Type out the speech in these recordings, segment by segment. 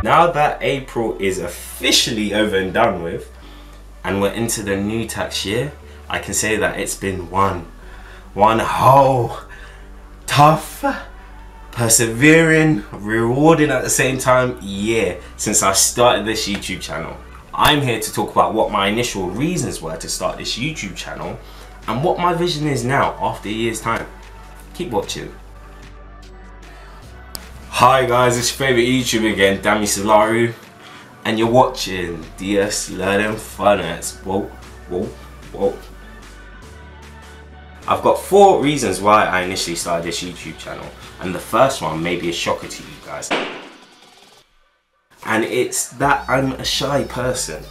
Now that April is officially over and done with, and we're into the new tax year, I can say that it's been one whole tough, persevering, rewarding at the same time year since I started this YouTube channel. I'm here to talk about what my initial reasons were to start this YouTube channel and what my vision is now after a year's time. Keep watching. Hi guys, it's your favourite YouTuber again, Dami Solaru, and you're watching DS Learning Finance. Whoa. I've got 4 reasons why I initially started this YouTube channel, and the first one may be a shocker to you guys. And it's that I'm a shy person,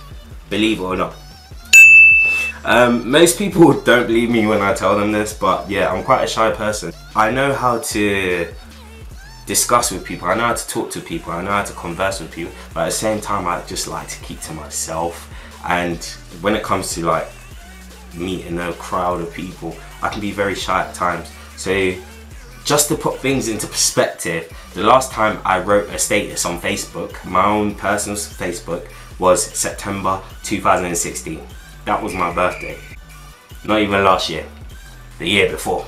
believe it or not. Most people don't believe me when I tell them this, but yeah, I'm quite a shy person. I know how to discuss with people, I know how to talk to people, I know how to converse with people, but at the same time I just like to keep to myself. And when it comes to like meeting a crowd of people, I can be very shy at times. So just to put things into perspective, the last time I wrote a status on Facebook, my own personal Facebook, was September 2016. That was my birthday. Not even last year, the year before,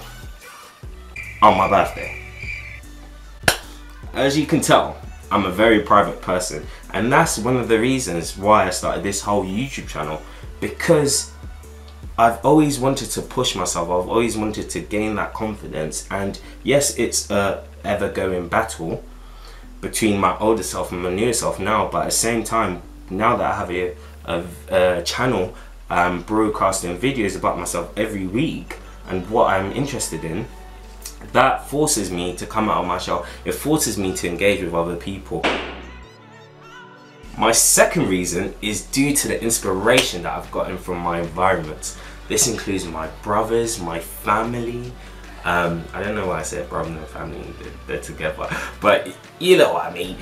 on my birthday. As you can tell, I'm a very private person, and that's one of the reasons why I started this whole YouTube channel, because I've always wanted to push myself, I've always wanted to gain that confidence. And yes, it's a ever-going battle between my older self and my newer self now, but at the same time, now that I have a channel broadcasting videos about myself every week and what I'm interested in, that forces me to come out of my shell. It forces me to engage with other people. My second reason is due to the inspiration that I've gotten from my environment. This includes my brothers, my family. I don't know why I said brother and family, they're together, but you know what I mean.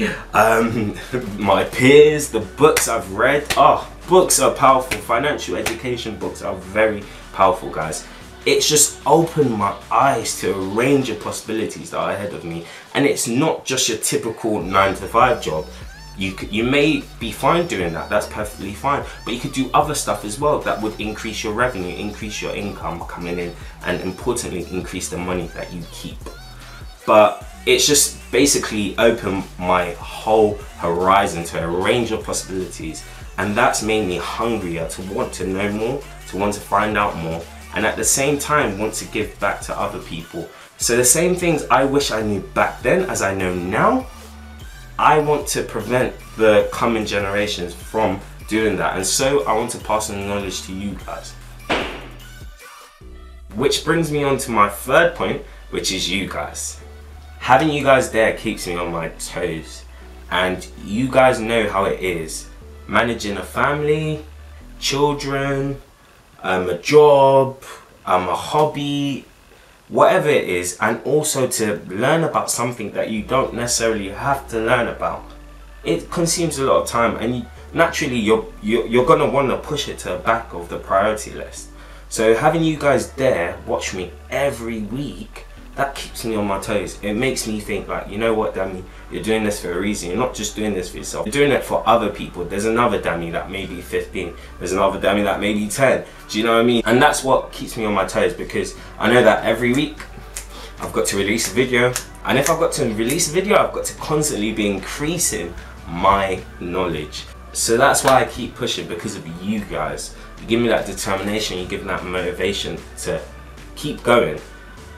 My peers, the books I've read. Oh, books are powerful. Financial education books are very powerful, guys. It's just opened my eyes to a range of possibilities that are ahead of me. And it's not just your typical 9-to-5 job. You may be fine doing that, that's perfectly fine, but you could do other stuff as well that would increase your revenue, increase your income coming in, and importantly increase the money that you keep. But it's just basically opened my whole horizon to a range of possibilities, and that's made me hungrier to want to know more, to want to find out more, and at the same time want to give back to other people. So the same things I wish I knew back then as I know now, I want to prevent the coming generations from doing that, and so I want to pass on the knowledge to you guys. Which brings me on to my third point, which is you guys. Having you guys there keeps me on my toes, and you guys know how it is managing a family, children, a job, a hobby, whatever it is, and also to learn about something that you don't necessarily have to learn about. It consumes a lot of time, and naturally you're gonna want to push it to the back of the priority list. So having you guys there watch me every week, that keeps me on my toes. It makes me think like, you know what, Dami, you're doing this for a reason. You're not just doing this for yourself, you're doing it for other people. There's another Dami that may be 15, there's another Dami that may be 10. Do you know what I mean? And that's what keeps me on my toes, because I know that every week I've got to release a video, and if I've got to release a video, I've got to constantly be increasing my knowledge. So that's why I keep pushing, because of you guys. You give me that determination, you give me that motivation to keep going.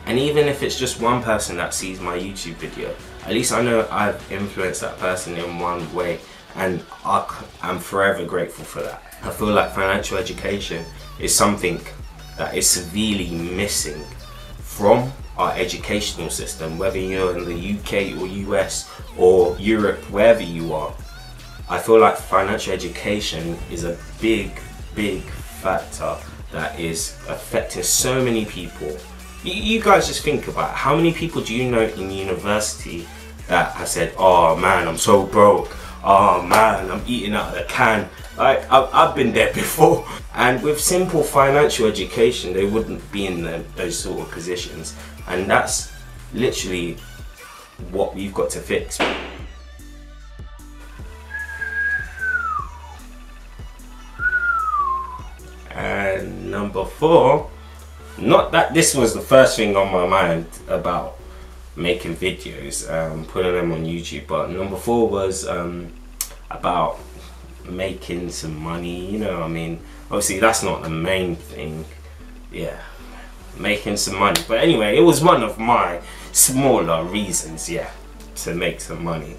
And even if it's just one person that sees my YouTube video, at least I know I've influenced that person in one way, and I'm forever grateful for that. I feel like financial education is something that is severely missing from our educational system, whether you're in the UK or US or Europe, wherever you are. I feel like financial education is a big factor that is affecting so many people. You guys just think about it. How many people do you know in university that have said, oh man, I'm so broke, oh man, I'm eating out of the can? Like, I've been there before. And with simple financial education, they wouldn't be in those sort of positions. And that's literally what we've got to fix. 4, not that this was the first thing on my mind about making videos, putting them on YouTube, but number 4 was about making some money, you know what I mean? Obviously that's not the main thing, yeah, making some money, but anyway, it was one of my smaller reasons, yeah, to make some money.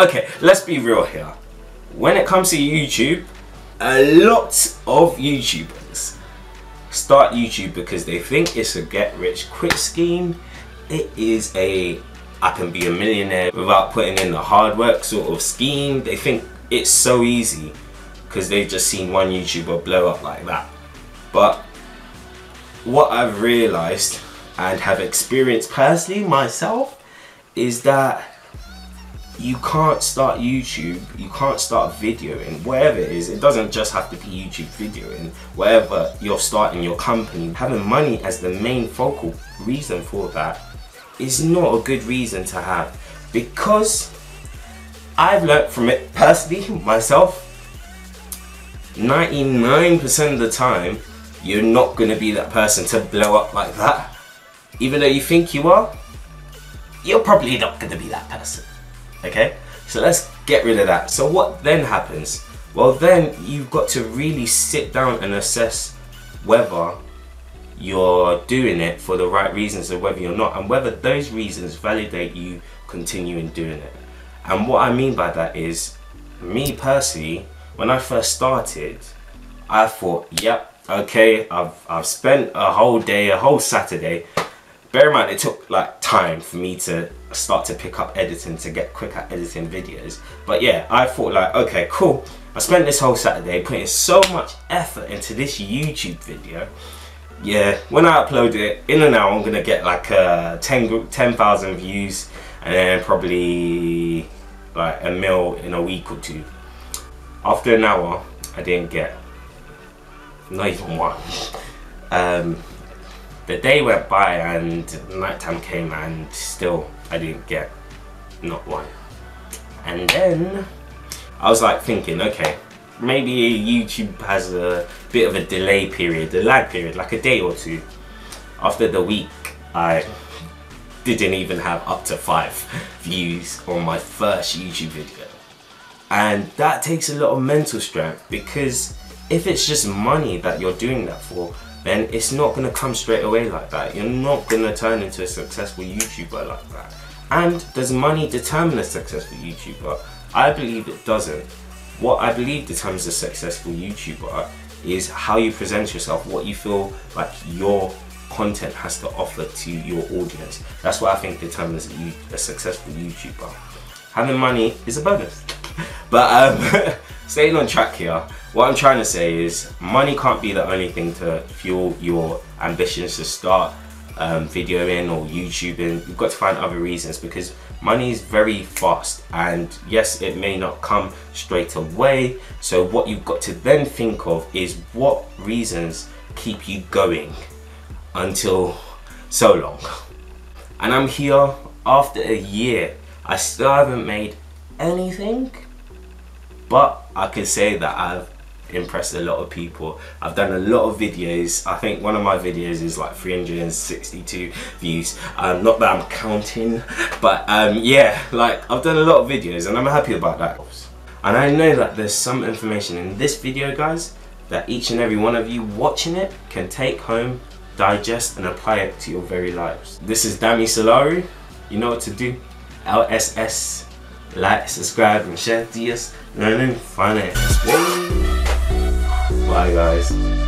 Okay, let's be real here. When it comes to YouTube, a lot of YouTubers start YouTube because they think it's a get-rich-quick scheme. It is a I can be a millionaire without putting in the hard work sort of scheme. They think it's so easy because they've just seen one YouTuber blow up like that. But what I've realized and have experienced personally myself is that you can't start YouTube, you can't start videoing, whatever it is. It doesn't just have to be YouTube videoing. Wherever you're starting your company, having money as the main focal reason for that is not a good reason to have, because I've learned from it personally myself. 99% of the time you're not going to be that person to blow up like that. Even though you think you are, you're probably not going to be that person. Okay, so let's get rid of that. So what then happens? Well, then you've got to really sit down and assess whether you're doing it for the right reasons or whether you're not, and whether those reasons validate you continuing doing it. And what I mean by that is, me personally, when I first started, I thought, yep, okay, I've spent a whole day, a whole Saturday. Bear in mind, it took like time for me to start to pick up editing, to get quick at editing videos. But yeah, I thought like, okay, cool. I spent this whole Saturday putting so much effort into this YouTube video. Yeah, when I upload it, in an hour I'm gonna get like 10,000 views, and then probably like a mil in a week or 2. After an hour, I didn't get not even 1. The day went by and nighttime came and still I didn't get not 1. And then I was like thinking, okay, maybe YouTube has a bit of a delay period, a lag period, like a day or 2. After the week, I didn't even have up to 5 views on my first YouTube video. And that takes a lot of mental strength, because if it's just money that you're doing that for, then it's not going to come straight away like that. You're not going to turn into a successful YouTuber like that. And does money determine a successful YouTuber? I believe it doesn't. What I believe determines a successful YouTuber is how you present yourself, what you feel like your content has to offer to your audience. That's what I think determines a successful YouTuber. Having money is a bonus. But staying on track here, what I'm trying to say is money can't be the only thing to fuel your ambitions to start videoing or YouTubing. You've got to find other reasons, because money is very fast, and yes, it may not come straight away. So what you've got to then think of is what reasons keep you going until so long. And I'm here after a year. I still haven't made anything, but I can say that I've impressed a lot of people. I've done a lot of videos. I think one of my videos is like 362 views. Not that I'm counting, but yeah, like I've done a lot of videos and I'm happy about that. And I know that there's some information in this video, guys, that each and every one of you watching it can take home, digest and apply it to your very lives. This is Dami Solari. You know what to do. LSS. Like, subscribe and share. DS learning finance. Bye guys.